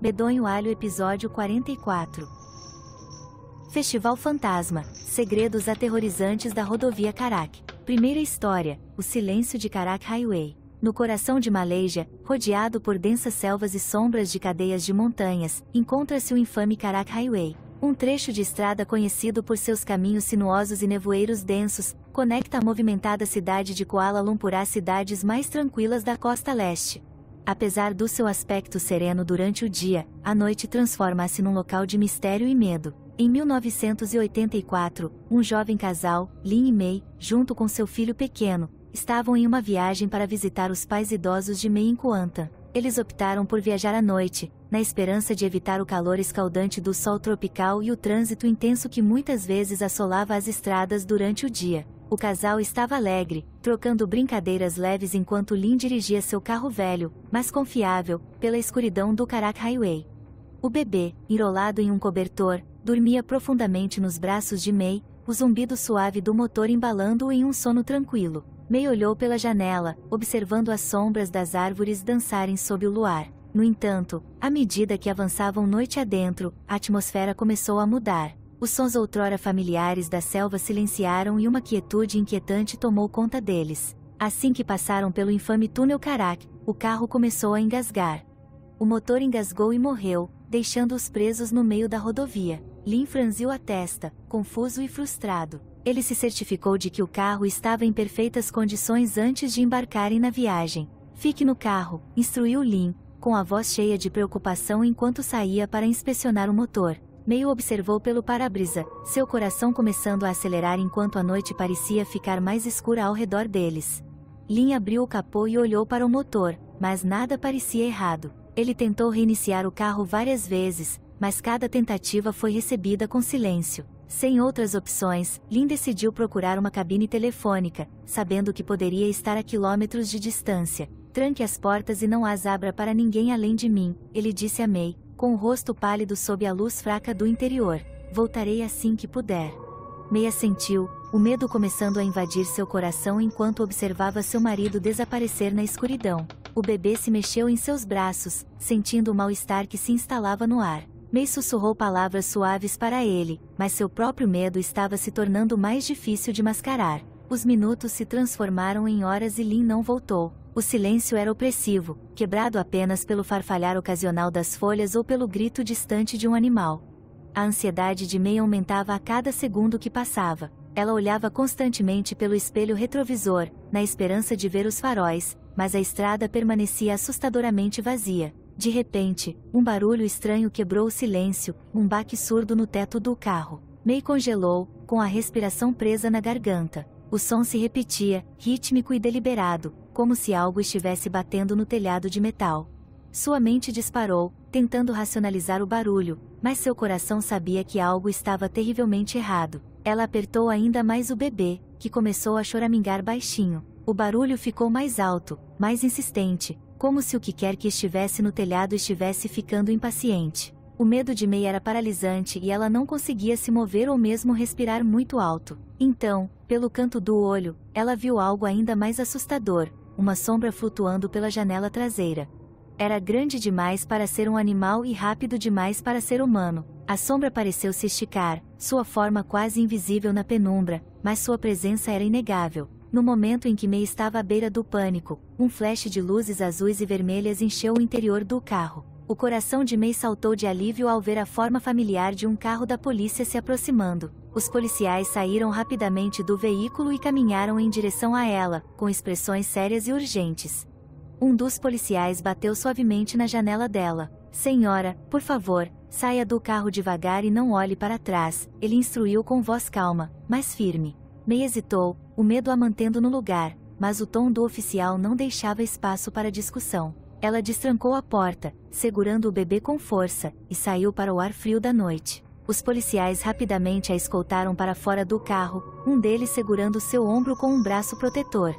Medonho Alho Episódio 44. Festival Fantasma, segredos aterrorizantes da rodovia Karak. Primeira história, o silêncio de Karak Highway. No coração de Malaysia, rodeado por densas selvas e sombras de cadeias de montanhas, encontra-se o infame Karak Highway. Um trecho de estrada conhecido por seus caminhos sinuosos e nevoeiros densos, conecta a movimentada cidade de Kuala Lumpur às cidades mais tranquilas da costa leste. Apesar do seu aspecto sereno durante o dia, a noite transforma-se num local de mistério e medo. Em 1984, um jovem casal, Lin e Mei, junto com seu filho pequeno, estavam em uma viagem para visitar os pais idosos de Mei em Kuantan. Eles optaram por viajar à noite, na esperança de evitar o calor escaldante do sol tropical e o trânsito intenso que muitas vezes assolava as estradas durante o dia. O casal estava alegre, trocando brincadeiras leves enquanto Lin dirigia seu carro velho, mas confiável, pela escuridão do Karak Highway. O bebê, enrolado em um cobertor, dormia profundamente nos braços de Mei, o zumbido suave do motor embalando-o em um sono tranquilo. Mei olhou pela janela, observando as sombras das árvores dançarem sob o luar. No entanto, à medida que avançavam noite adentro, a atmosfera começou a mudar. Os sons outrora familiares da selva silenciaram e uma quietude inquietante tomou conta deles. Assim que passaram pelo infame túnel Karak, o carro começou a engasgar. O motor engasgou e morreu, deixando-os presos no meio da rodovia. Lin franziu a testa, confuso e frustrado. Ele se certificou de que o carro estava em perfeitas condições antes de embarcarem na viagem. "Fique no carro", instruiu Lin, com a voz cheia de preocupação enquanto saía para inspecionar o motor. Mei observou pelo para-brisa, seu coração começando a acelerar enquanto a noite parecia ficar mais escura ao redor deles. Lin abriu o capô e olhou para o motor, mas nada parecia errado. Ele tentou reiniciar o carro várias vezes, mas cada tentativa foi recebida com silêncio. Sem outras opções, Lin decidiu procurar uma cabine telefônica, sabendo que poderia estar a quilômetros de distância. "Tranque as portas e não as abra para ninguém além de mim", ele disse a Mei, com o rosto pálido sob a luz fraca do interior. "Voltarei assim que puder." Mei assentiu, o medo começando a invadir seu coração enquanto observava seu marido desaparecer na escuridão. O bebê se mexeu em seus braços, sentindo o mal-estar que se instalava no ar. Mei sussurrou palavras suaves para ele, mas seu próprio medo estava se tornando mais difícil de mascarar. Os minutos se transformaram em horas e Lin não voltou. O silêncio era opressivo, quebrado apenas pelo farfalhar ocasional das folhas ou pelo grito distante de um animal. A ansiedade de Mei aumentava a cada segundo que passava. Ela olhava constantemente pelo espelho retrovisor, na esperança de ver os faróis, mas a estrada permanecia assustadoramente vazia. De repente, um barulho estranho quebrou o silêncio, um baque surdo no teto do carro. Mei congelou, com a respiração presa na garganta. O som se repetia, rítmico e deliberado, como se algo estivesse batendo no telhado de metal. Sua mente disparou, tentando racionalizar o barulho, mas seu coração sabia que algo estava terrivelmente errado. Ela apertou ainda mais o bebê, que começou a choramingar baixinho. O barulho ficou mais alto, mais insistente, como se o que quer que estivesse no telhado estivesse ficando impaciente. O medo de Mei era paralisante e ela não conseguia se mover ou mesmo respirar muito alto. Então, pelo canto do olho, ela viu algo ainda mais assustador, uma sombra flutuando pela janela traseira. Era grande demais para ser um animal e rápido demais para ser humano. A sombra pareceu se esticar, sua forma quase invisível na penumbra, mas sua presença era inegável. No momento em que Mei estava à beira do pânico, um flash de luzes azuis e vermelhas encheu o interior do carro. O coração de Mei saltou de alívio ao ver a forma familiar de um carro da polícia se aproximando. Os policiais saíram rapidamente do veículo e caminharam em direção a ela, com expressões sérias e urgentes. Um dos policiais bateu suavemente na janela dela. "Senhora, por favor, saia do carro devagar e não olhe para trás", ele instruiu com voz calma, mas firme. Mei hesitou, o medo a mantendo no lugar, mas o tom do oficial não deixava espaço para discussão. Ela destrancou a porta, segurando o bebê com força, e saiu para o ar frio da noite. Os policiais rapidamente a escoltaram para fora do carro, um deles segurando seu ombro com um braço protetor.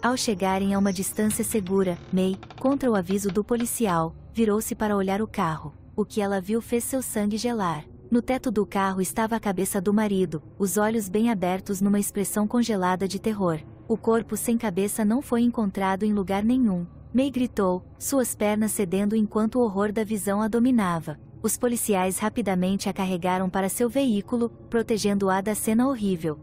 Ao chegarem a uma distância segura, Mei, contra o aviso do policial, virou-se para olhar o carro. O que ela viu fez seu sangue gelar. No teto do carro estava a cabeça do marido, os olhos bem abertos numa expressão congelada de terror. O corpo sem cabeça não foi encontrado em lugar nenhum. May gritou, suas pernas cedendo enquanto o horror da visão a dominava. Os policiais rapidamente a carregaram para seu veículo, protegendo-a da cena horrível.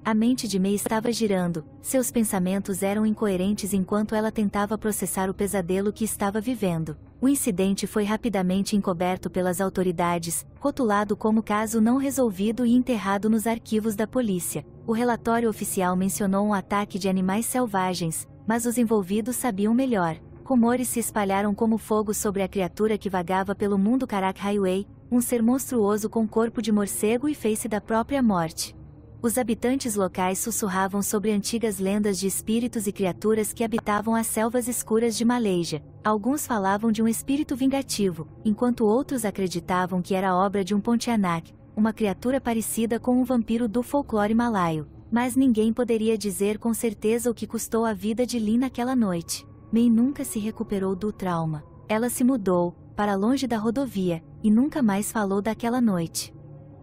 A mente de May estava girando, seus pensamentos eram incoerentes enquanto ela tentava processar o pesadelo que estava vivendo. O incidente foi rapidamente encoberto pelas autoridades, rotulado como caso não resolvido e enterrado nos arquivos da polícia. O relatório oficial mencionou um ataque de animais selvagens, mas os envolvidos sabiam melhor. Rumores se espalharam como fogo sobre a criatura que vagava pelo mundo Karak Highway, um ser monstruoso com corpo de morcego e face da própria morte. Os habitantes locais sussurravam sobre antigas lendas de espíritos e criaturas que habitavam as selvas escuras de Malaysia. Alguns falavam de um espírito vingativo, enquanto outros acreditavam que era obra de um Pontianak, uma criatura parecida com um vampiro do folclore malaio. Mas ninguém poderia dizer com certeza o que custou a vida de Lynn naquela noite. May nunca se recuperou do trauma. Ela se mudou, para longe da rodovia, e nunca mais falou daquela noite.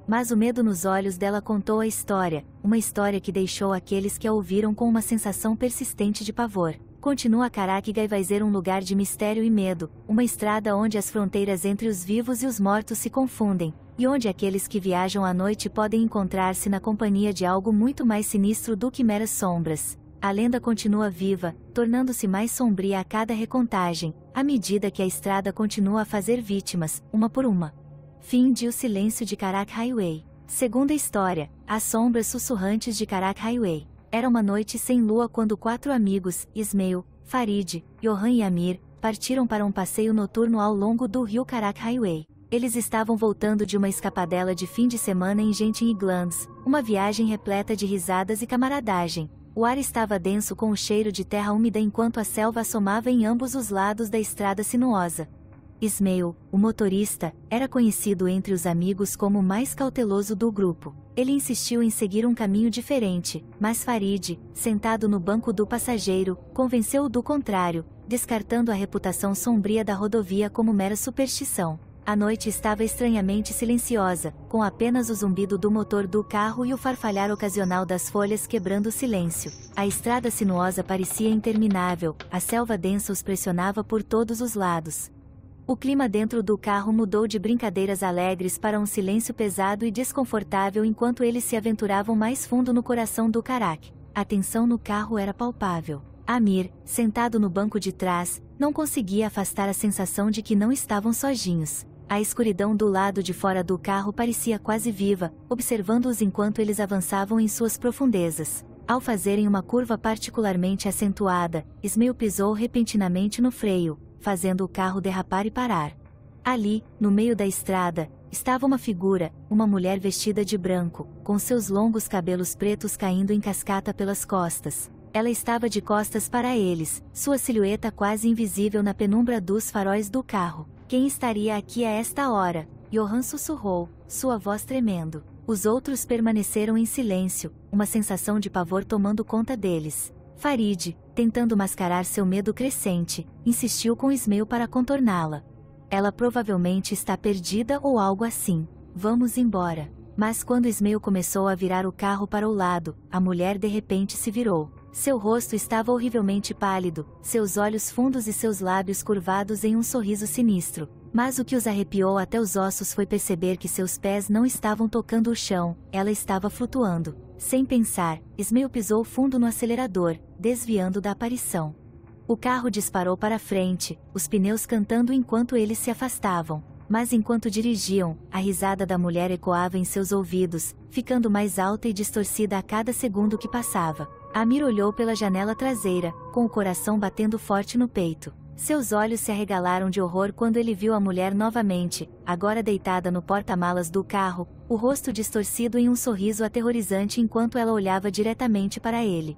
Mas o medo nos olhos dela contou a história, uma história que deixou aqueles que a ouviram com uma sensação persistente de pavor. Continua Karak Highway um lugar de mistério e medo, uma estrada onde as fronteiras entre os vivos e os mortos se confundem, e onde aqueles que viajam à noite podem encontrar-se na companhia de algo muito mais sinistro do que meras sombras. A lenda continua viva, tornando-se mais sombria a cada recontagem, à medida que a estrada continua a fazer vítimas, uma por uma. Fim de O Silêncio de Karak Highway. Segunda história, As Sombras Sussurrantes de Karak Highway. Era uma noite sem lua quando 4 amigos, Ismail, Farid, Johan e Amir, partiram para um passeio noturno ao longo do rio Karak Highway. Eles estavam voltando de uma escapadela de fim de semana em Genting Islands, uma viagem repleta de risadas e camaradagem. O ar estava denso com o cheiro de terra úmida enquanto a selva assomava em ambos os lados da estrada sinuosa. Ismail, o motorista, era conhecido entre os amigos como o mais cauteloso do grupo. Ele insistiu em seguir um caminho diferente, mas Farid, sentado no banco do passageiro, convenceu-o do contrário, descartando a reputação sombria da rodovia como mera superstição. A noite estava estranhamente silenciosa, com apenas o zumbido do motor do carro e o farfalhar ocasional das folhas quebrando o silêncio. A estrada sinuosa parecia interminável, a selva densa os pressionava por todos os lados. O clima dentro do carro mudou de brincadeiras alegres para um silêncio pesado e desconfortável enquanto eles se aventuravam mais fundo no coração do Karak. A tensão no carro era palpável. Amir, sentado no banco de trás, não conseguia afastar a sensação de que não estavam sozinhos. A escuridão do lado de fora do carro parecia quase viva, observando-os enquanto eles avançavam em suas profundezas. Ao fazerem uma curva particularmente acentuada, Ismail pisou repentinamente no freio, fazendo o carro derrapar e parar. Ali, no meio da estrada, estava uma figura, uma mulher vestida de branco, com seus longos cabelos pretos caindo em cascata pelas costas. Ela estava de costas para eles, sua silhueta quase invisível na penumbra dos faróis do carro. Quem estaria aqui a esta hora? Johan sussurrou, sua voz tremendo. Os outros permaneceram em silêncio, uma sensação de pavor tomando conta deles. Farid, tentando mascarar seu medo crescente, insistiu com Ismail para contorná-la. Ela provavelmente está perdida ou algo assim. Vamos embora. Mas quando Ismail começou a virar o carro para o lado, a mulher de repente se virou. Seu rosto estava horrivelmente pálido, seus olhos fundos e seus lábios curvados em um sorriso sinistro. Mas o que os arrepiou até os ossos foi perceber que seus pés não estavam tocando o chão, ela estava flutuando. Sem pensar, Ismail pisou fundo no acelerador, desviando da aparição. O carro disparou para frente, os pneus cantando enquanto eles se afastavam. Mas enquanto dirigiam, a risada da mulher ecoava em seus ouvidos, ficando mais alta e distorcida a cada segundo que passava. Amir olhou pela janela traseira, com o coração batendo forte no peito. Seus olhos se arregalaram de horror quando ele viu a mulher novamente, agora deitada no porta-malas do carro, o rosto distorcido em um sorriso aterrorizante enquanto ela olhava diretamente para ele.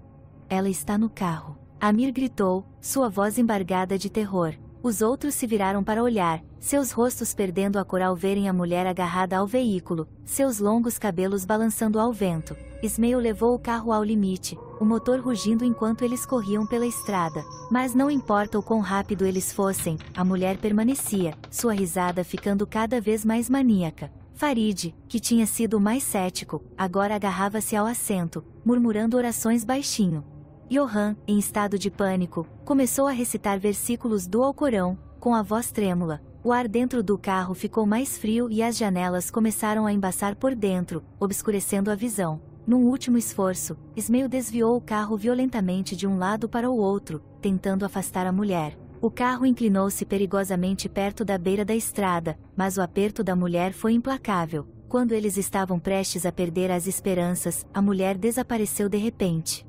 Ela está no carro. Amir gritou, sua voz embargada de terror. Os outros se viraram para olhar, seus rostos perdendo a cor ao verem a mulher agarrada ao veículo, seus longos cabelos balançando ao vento. Ismail levou o carro ao limite, o motor rugindo enquanto eles corriam pela estrada. Mas não importa o quão rápido eles fossem, a mulher permanecia, sua risada ficando cada vez mais maníaca. Farid, que tinha sido o mais cético, agora agarrava-se ao assento, murmurando orações baixinho. Johan, em estado de pânico, começou a recitar versículos do Alcorão, com a voz trêmula. O ar dentro do carro ficou mais frio e as janelas começaram a embaçar por dentro, obscurecendo a visão. Num último esforço, Ismael desviou o carro violentamente de um lado para o outro, tentando afastar a mulher. O carro inclinou-se perigosamente perto da beira da estrada, mas o aperto da mulher foi implacável. Quando eles estavam prestes a perder as esperanças, a mulher desapareceu de repente.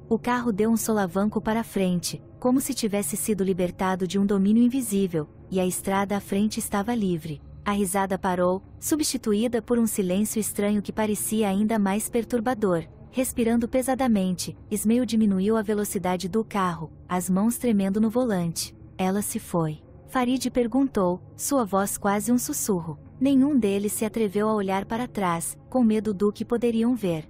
O carro deu um solavanco para frente, como se tivesse sido libertado de um domínio invisível, e a estrada à frente estava livre. A risada parou, substituída por um silêncio estranho que parecia ainda mais perturbador. Respirando pesadamente, Ismael diminuiu a velocidade do carro, as mãos tremendo no volante. Ela se foi. Farid perguntou, sua voz quase um sussurro. Nenhum deles se atreveu a olhar para trás, com medo do que poderiam ver.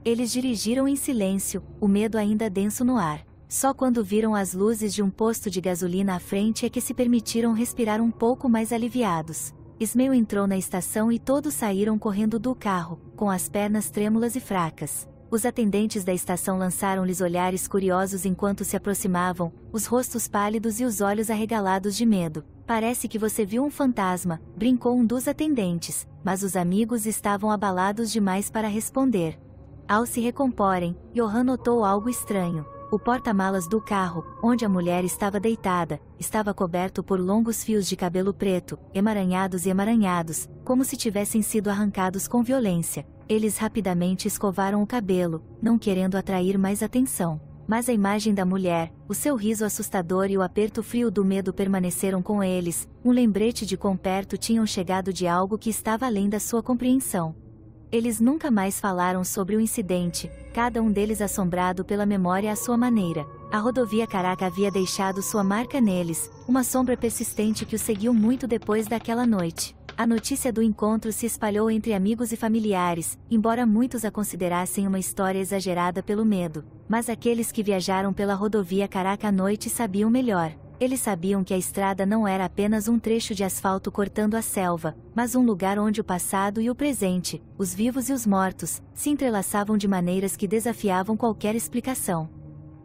Eles dirigiram em silêncio, o medo ainda denso no ar. Só quando viram as luzes de um posto de gasolina à frente é que se permitiram respirar um pouco mais aliviados. Ismael entrou na estação e todos saíram correndo do carro, com as pernas trêmulas e fracas. Os atendentes da estação lançaram-lhes olhares curiosos enquanto se aproximavam, os rostos pálidos e os olhos arregalados de medo. Parece que você viu um fantasma, brincou um dos atendentes, mas os amigos estavam abalados demais para responder. Ao se recomporem, Johan notou algo estranho. O porta-malas do carro, onde a mulher estava deitada, estava coberto por longos fios de cabelo preto, emaranhados e emaranhados, como se tivessem sido arrancados com violência. Eles rapidamente escovaram o cabelo, não querendo atrair mais atenção. Mas a imagem da mulher, o seu riso assustador e o aperto frio do medo permaneceram com eles, um lembrete de quão perto tinham chegado de algo que estava além da sua compreensão. Eles nunca mais falaram sobre o incidente, cada um deles assombrado pela memória à sua maneira. A rodovia Caraca havia deixado sua marca neles, uma sombra persistente que os seguiu muito depois daquela noite. A notícia do encontro se espalhou entre amigos e familiares, embora muitos a considerassem uma história exagerada pelo medo. Mas aqueles que viajaram pela rodovia Caraca à noite sabiam melhor. Eles sabiam que a estrada não era apenas um trecho de asfalto cortando a selva, mas um lugar onde o passado e o presente, os vivos e os mortos, se entrelaçavam de maneiras que desafiavam qualquer explicação.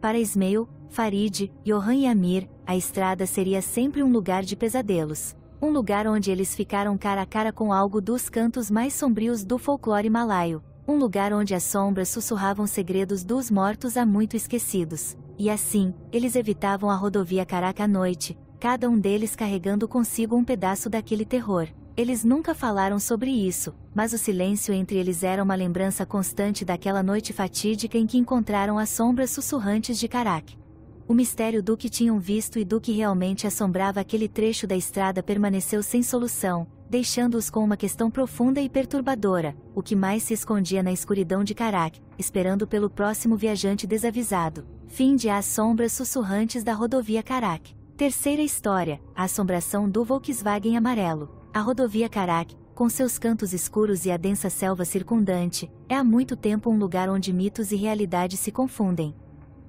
Para Ismael, Farid, Johan e Amir, a estrada seria sempre um lugar de pesadelos. Um lugar onde eles ficaram cara a cara com algo dos cantos mais sombrios do folclore malaio. Um lugar onde as sombras sussurravam segredos dos mortos há muito esquecidos. E assim, eles evitavam a rodovia Caraca à noite, cada um deles carregando consigo um pedaço daquele terror. Eles nunca falaram sobre isso, mas o silêncio entre eles era uma lembrança constante daquela noite fatídica em que encontraram as sombras sussurrantes de Caraca. O mistério do que tinham visto e do que realmente assombrava aquele trecho da estrada permaneceu sem solução, deixando-os com uma questão profunda e perturbadora: o que mais se escondia na escuridão de Caraca, esperando pelo próximo viajante desavisado. Fim de As Sombras Sussurrantes da Rodovia Caraca. Terceira história: a assombração do Volkswagen amarelo. A rodovia Caraca, com seus cantos escuros e a densa selva circundante, é há muito tempo um lugar onde mitos e realidade se confundem.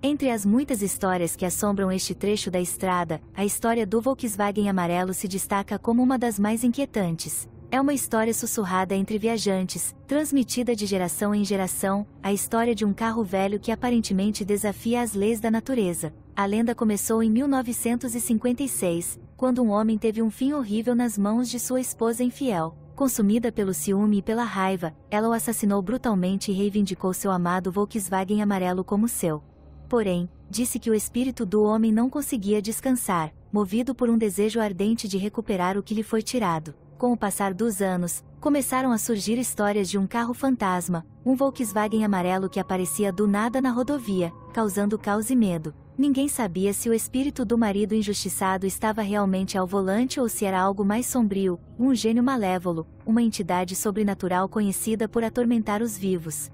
Entre as muitas histórias que assombram este trecho da estrada, a história do Volkswagen amarelo se destaca como uma das mais inquietantes. É uma história sussurrada entre viajantes, transmitida de geração em geração, a história de um carro velho que aparentemente desafia as leis da natureza. A lenda começou em 1956, quando um homem teve um fim horrível nas mãos de sua esposa infiel. Consumida pelo ciúme e pela raiva, ela o assassinou brutalmente e reivindicou seu amado Volkswagen amarelo como seu. Porém, disse que o espírito do homem não conseguia descansar, movido por um desejo ardente de recuperar o que lhe foi tirado. Com o passar dos anos, começaram a surgir histórias de um carro fantasma, um Volkswagen amarelo que aparecia do nada na rodovia, causando caos e medo. Ninguém sabia se o espírito do marido injustiçado estava realmente ao volante ou se era algo mais sombrio, um gênio malévolo, uma entidade sobrenatural conhecida por atormentar os vivos.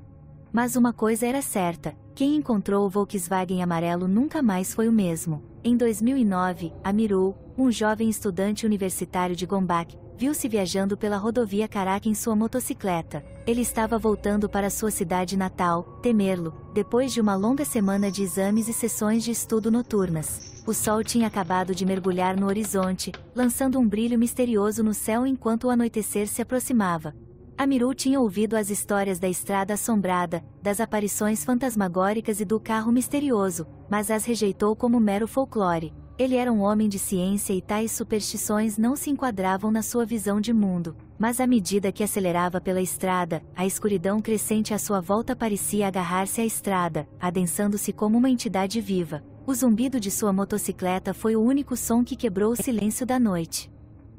Mas uma coisa era certa: quem encontrou o Volkswagen amarelo nunca mais foi o mesmo. Em 2009, Amirul, um jovem estudante universitário de Gombak, viu-se viajando pela rodovia Caraca em sua motocicleta. Ele estava voltando para sua cidade natal, Temerlo, depois de uma longa semana de exames e sessões de estudo noturnas. O sol tinha acabado de mergulhar no horizonte, lançando um brilho misterioso no céu enquanto o anoitecer se aproximava. Amiru tinha ouvido as histórias da estrada assombrada, das aparições fantasmagóricas e do carro misterioso, mas as rejeitou como mero folclore. Ele era um homem de ciência e tais superstições não se enquadravam na sua visão de mundo. Mas à medida que acelerava pela estrada, a escuridão crescente à sua volta parecia agarrar-se à estrada, adensando-se como uma entidade viva. O zumbido de sua motocicleta foi o único som que quebrou o silêncio da noite.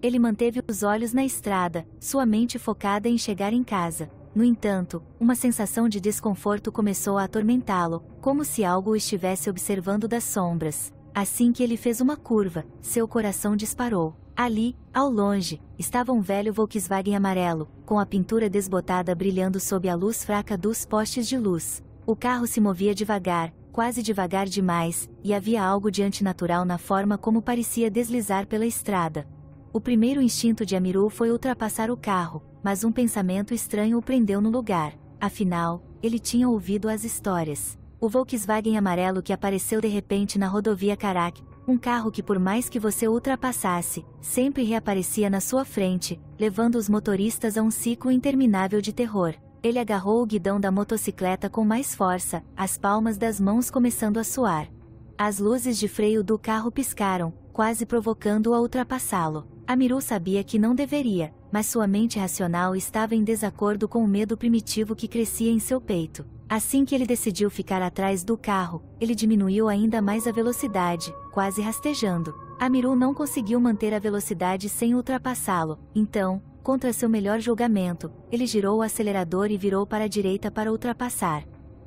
Ele manteve os olhos na estrada, sua mente focada em chegar em casa. No entanto, uma sensação de desconforto começou a atormentá-lo, como se algo o estivesse observando das sombras. Assim que ele fez uma curva, seu coração disparou. Ali, ao longe, estava um velho Volkswagen amarelo, com a pintura desbotada brilhando sob a luz fraca dos postes de luz. O carro se movia devagar, quase devagar demais, e havia algo de antinatural na forma como parecia deslizar pela estrada. O primeiro instinto de Amiru foi ultrapassar o carro, mas um pensamento estranho o prendeu no lugar. Afinal, ele tinha ouvido as histórias. O Volkswagen amarelo que apareceu de repente na rodovia Karak, um carro que por mais que você ultrapassasse, sempre reaparecia na sua frente, levando os motoristas a um ciclo interminável de terror. Ele agarrou o guidão da motocicleta com mais força, as palmas das mãos começando a suar. As luzes de freio do carro piscaram, quase provocando-o a ultrapassá-lo. Amiru sabia que não deveria, mas sua mente racional estava em desacordo com o medo primitivo que crescia em seu peito. Assim que ele decidiu ficar atrás do carro, ele diminuiu ainda mais a velocidade, quase rastejando. Amiru não conseguiu manter a velocidade sem ultrapassá-lo, então, contra seu melhor julgamento, ele girou o acelerador e virou para a direita para ultrapassar.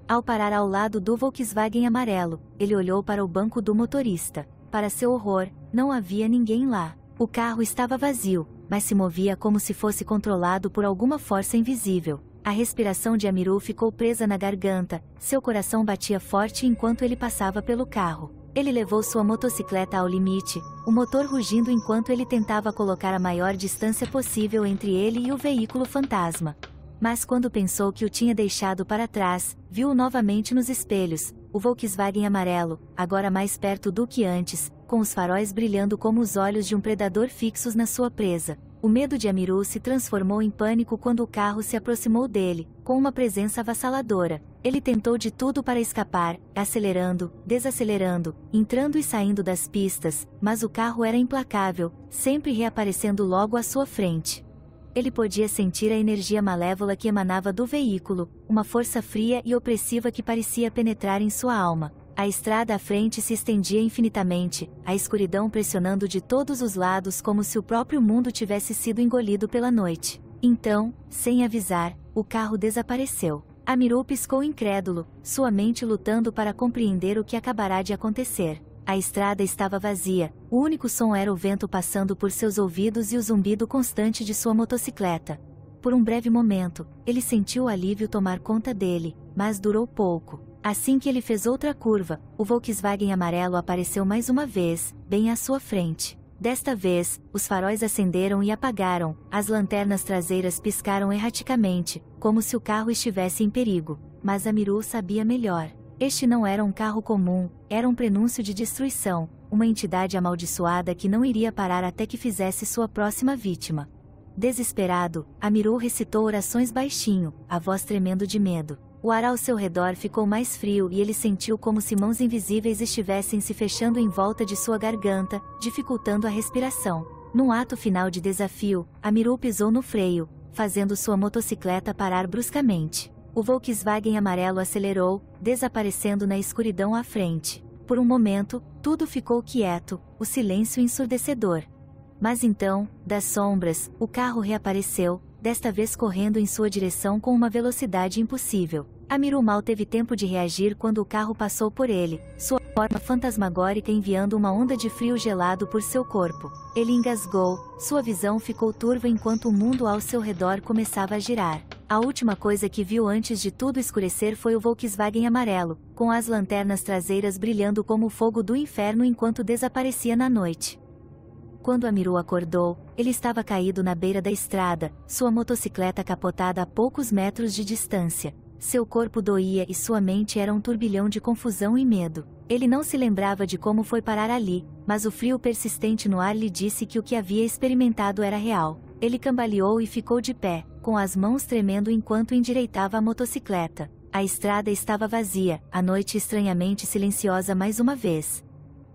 Ao parar ao lado do Volkswagen amarelo, ele olhou para o banco do motorista. Para seu horror, não havia ninguém lá. O carro estava vazio, mas se movia como se fosse controlado por alguma força invisível. A respiração de Amiru ficou presa na garganta, seu coração batia forte enquanto ele passava pelo carro. Ele levou sua motocicleta ao limite, o motor rugindo enquanto ele tentava colocar a maior distância possível entre ele e o veículo fantasma. Mas quando pensou que o tinha deixado para trás, viu-o novamente nos espelhos, o Volkswagen amarelo, agora mais perto do que antes, com os faróis brilhando como os olhos de um predador fixos na sua presa. O medo de Amiru se transformou em pânico quando o carro se aproximou dele, com uma presença avassaladora. Ele tentou de tudo para escapar, acelerando, desacelerando, entrando e saindo das pistas, mas o carro era implacável, sempre reaparecendo logo à sua frente. Ele podia sentir a energia malévola que emanava do veículo, uma força fria e opressiva que parecia penetrar em sua alma. A estrada à frente se estendia infinitamente, a escuridão pressionando de todos os lados como se o próprio mundo tivesse sido engolido pela noite. Então, sem avisar, o carro desapareceu. Amiru piscou incrédulo, sua mente lutando para compreender o que acabará de acontecer. A estrada estava vazia, o único som era o vento passando por seus ouvidos e o zumbido constante de sua motocicleta. Por um breve momento, ele sentiu o alívio tomar conta dele, mas durou pouco. Assim que ele fez outra curva, o Volkswagen amarelo apareceu mais uma vez, bem à sua frente. Desta vez, os faróis acenderam e apagaram, as lanternas traseiras piscaram erraticamente, como se o carro estivesse em perigo. Mas Amiru sabia melhor. Este não era um carro comum, era um prenúncio de destruição, uma entidade amaldiçoada que não iria parar até que fizesse sua próxima vítima. Desesperado, Amiru recitou orações baixinho, a voz tremendo de medo. O ar ao seu redor ficou mais frio e ele sentiu como se mãos invisíveis estivessem se fechando em volta de sua garganta, dificultando a respiração. Num ato final de desafio, Amiru pisou no freio, fazendo sua motocicleta parar bruscamente. O Volkswagen amarelo acelerou, desaparecendo na escuridão à frente. Por um momento, tudo ficou quieto, o silêncio ensurdecedor. Mas então, das sombras, o carro reapareceu, desta vez correndo em sua direção com uma velocidade impossível. Amiru mal teve tempo de reagir quando o carro passou por ele, sua forma fantasmagórica enviando uma onda de frio gelado por seu corpo. Ele engasgou, sua visão ficou turva enquanto o mundo ao seu redor começava a girar. A última coisa que viu antes de tudo escurecer foi o Volkswagen amarelo, com as lanternas traseiras brilhando como o fogo do inferno enquanto desaparecia na noite. Quando Amiru acordou, ele estava caído na beira da estrada, sua motocicleta capotada a poucos metros de distância. Seu corpo doía e sua mente era um turbilhão de confusão e medo. Ele não se lembrava de como foi parar ali, mas o frio persistente no ar lhe disse que o que havia experimentado era real. Ele cambaleou e ficou de pé, com as mãos tremendo enquanto endireitava a motocicleta. A estrada estava vazia, a noite estranhamente silenciosa mais uma vez.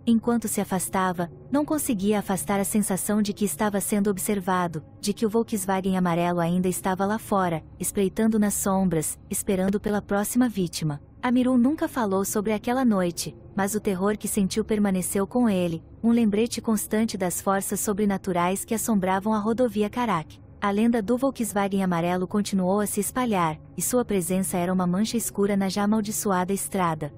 Enquanto se afastava, não conseguia afastar a sensação de que estava sendo observado, de que o Volkswagen amarelo ainda estava lá fora, espreitando nas sombras, esperando pela próxima vítima. Amiru nunca falou sobre aquela noite, mas o terror que sentiu permaneceu com ele, um lembrete constante das forças sobrenaturais que assombravam a rodovia Karak. A lenda do Volkswagen amarelo continuou a se espalhar, e sua presença era uma mancha escura na já amaldiçoada estrada.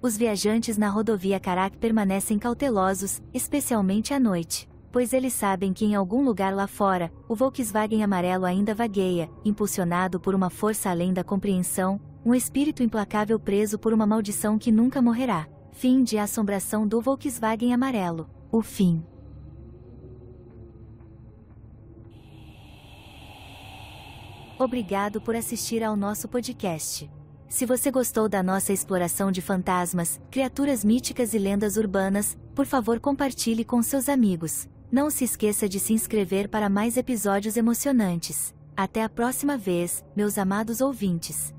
Os viajantes na rodovia Karak permanecem cautelosos, especialmente à noite, pois eles sabem que em algum lugar lá fora, o Volkswagen amarelo ainda vagueia, impulsionado por uma força além da compreensão, um espírito implacável preso por uma maldição que nunca morrerá. Fim de Assombração do Volkswagen amarelo. O fim. Obrigado por assistir ao nosso podcast. Se você gostou da nossa exploração de fantasmas, criaturas míticas e lendas urbanas, por favor compartilhe com seus amigos. Não se esqueça de se inscrever para mais episódios emocionantes. Até a próxima vez, meus amados ouvintes.